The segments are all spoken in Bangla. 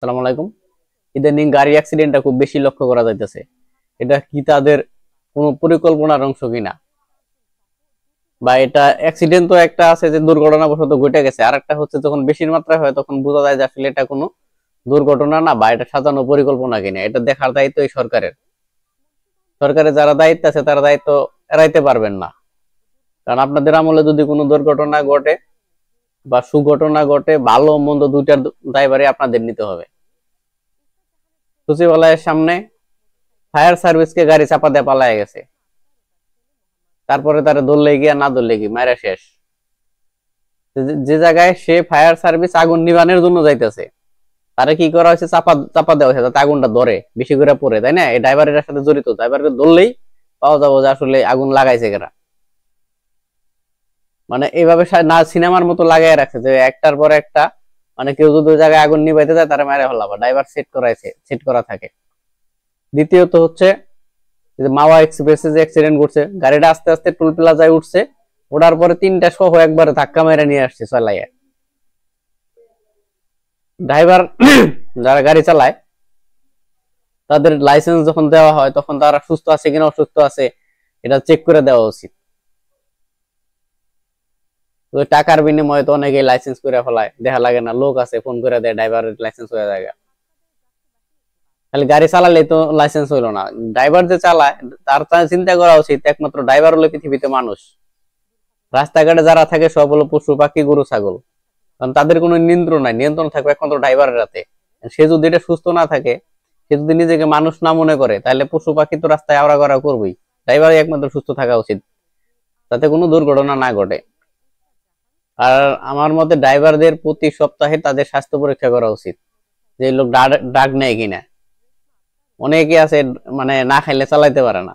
আসসালামু আলাইকুম। ইদানিং গাড়ি অ্যাক্সিডেন্টটা খুব বেশি লক্ষ্য করা যাইতেছে। এটা কি তাদের কোনো পরিকল্পনার অংশ কিনা, বা এটা অ্যাক্সিডেন্ট তো একটা আছে যে দুর্ঘটনাবশত ঘটে গেছে, আর একটা হচ্ছে যখন বেশির মাত্রায় হয় তখন বোঝা যায় যে আসলে এটা কোনো দুর্ঘটনা না, বা এটা সাজানো পরিকল্পনা কিনা। এটা দেখার দায়িত্ব এই সরকারের। সরকারের যারা দায়িত্ব আছে তারা দায়িত্ব এড়াইতে পারবেন না। কারণ আপনাদের আমলে যদি কোনো দুর্ঘটনা ঘটে বা সুঘটনা ঘটে, ভালো মন্দ দুইটার দায়ভারই আপনাদের নিতে হবে। সচিবালয়ের সামনে ফায়ার সার্ভিসকে গাড়ি চাপা দিয়ে পালায় গেছে, তারপরে তারা ধরলে গিয়া না ধরলে কি মায়েরা শেষ। যে জায়গায় সে ফায়ার সার্ভিস আগুন নিবানোর জন্য যাইতেছে, তারা কি করা হয়েছে, চাপা চাপা দেওয়া হয়েছে যাতে আগুনটা ধরে, বেশি করে পড়ে, তাই না? এই ড্রাইভারের সাথে জড়িত, ড্রাইভারকে ধরলেই পাওয়া যাবো যে আসলে আগুন লাগাইছে কেরা। মানে এইভাবে না সিনেমার মতো লাগাই রাখছে যে একটার পর একটা, মানে কেউ যদি ওই জায়গায় আগুন নিবাইতে যায় তারা মেরে হলাবা, ড্রাইভার সেট করা থাকে। দ্বিতীয়ত হচ্ছে যে মাওয়া এক্সপ্রেসে যে অ্যাক্সিডেন্ট করছে, গাড়িটা আস্তে আস্তে টোল প্লাজায় উঠছে, ওঠার পরে তিনটা সহ একবারে ধাক্কা মেরে নিয়ে আসছে চালাইয়া। ড্রাইভার যারা গাড়ি চালায় তাদের লাইসেন্স যখন দেওয়া হয় তখন তারা সুস্থ আছে কিনা অসুস্থ আছে এটা চেক করে দেওয়া উচিত। টাকার বিনিময়ে তো অনেকেই লাইসেন্স করে ফেলায়, দেখা লাগে না, লোক আছে ফোন করে দেয়, ড্রাইভারের লাইসেন্স হয়ে যায়। খালি গাড়ি চালালে তো লাইসেন্স হইলো না, ড্রাইভার যে চালায় তার চিন্তা করা উচিত। একমাত্র ড্রাইভার হলো পৃথিবীতে মানুষ, রাস্তাঘাটে যারা থাকে সব হলো পশু পাখি গরু ছাগল, কারণ তাদের কোনো নিয়ন্ত্রণ নাই, নিয়ন্ত্রণ থাকবে একমাত্র ড্রাইভারের হাতে। সে যদি এটা সুস্থ না থাকে, সে যদি নিজেকে মানুষ না মনে করে, তাহলে পশু পাখি তো রাস্তায় আওড়া করা করবেই। ড্রাইভারই একমাত্র সুস্থ থাকা উচিত, যাতে কোনো দুর্ঘটনা না ঘটে। আর আমার মতে ড্রাইভারদের প্রতি সপ্তাহে তাদের স্বাস্থ্য পরীক্ষা করা উচিত, যে লোক ডাক নেয় কিনা। অনেকে আছে মানে না খাইলে চালাইতে পারে না,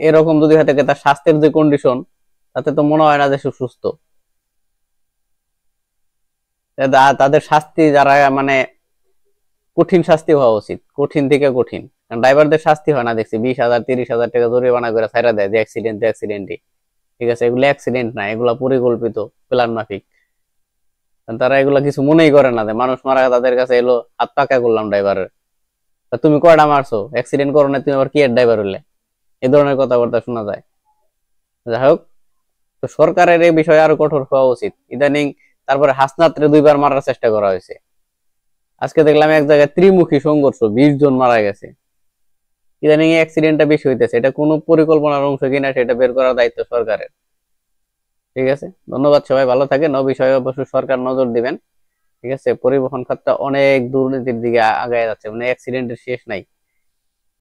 এরকম যদি হয়ে থাকে তার স্বাস্থ্যের যে কন্ডিশন, তাতে তো মনে হয় না যে সে সুস্থ। তাদের শাস্তি যারা মানে কঠিন শাস্তি হওয়া উচিত, কঠিন থেকে কঠিন। কারণ ড্রাইভারদের শাস্তি হয় না দেখছি 20,000 30,000 টাকা জরিমানা করে ছাইরা দেয় যে অ্যাক্সিডেন্টই। ঠিক আছে, এগুলো অ্যাক্সিডেন্ট না, এগুলা পরিকল্পিত, প্ল্যান মাফিক। তারা এগুলা কিছু মনেই করে না যে মানুষ মারা তাদের কাছে এলো, হাত পাকা করলাম ড্রাইভারের। তুমি কয়টা মারছো, অ্যাক্সিডেন্ট করো না, তুমি আবার কি এর ড্রাইভার হইলে? এই ধরনের কথাবার্তা শোনা যায়। যাই হোক, তো সরকারের এই বিষয়ে আরো কঠোর হওয়া উচিত ইদানিং। তারপরে হাসনাতরে 2বার মারার চেষ্টা করা হয়েছে। আজকে দেখলাম এক জায়গায় ত্রিমুখী সংঘর্ষ, 20 জন মারা গেছে। ইদানিং এই অ্যাক্সিডেন্টটা বেশি হইতেছে, এটা কোনো পরিকল্পনার অংশ কিনা সেটা বের করার দায়িত্ব সরকারের। ঠিক আছে, ধন্যবাদ, সবাই ভালো থাকেন। বিষয়ে অবশ্যই সরকার নজর দিবেন। ঠিক আছে, পরিবহন খাতটা অনেক দুর্নীতির দিকে আগায় যাচ্ছে, মানে অ্যাক্সিডেন্টের শেষ নাই।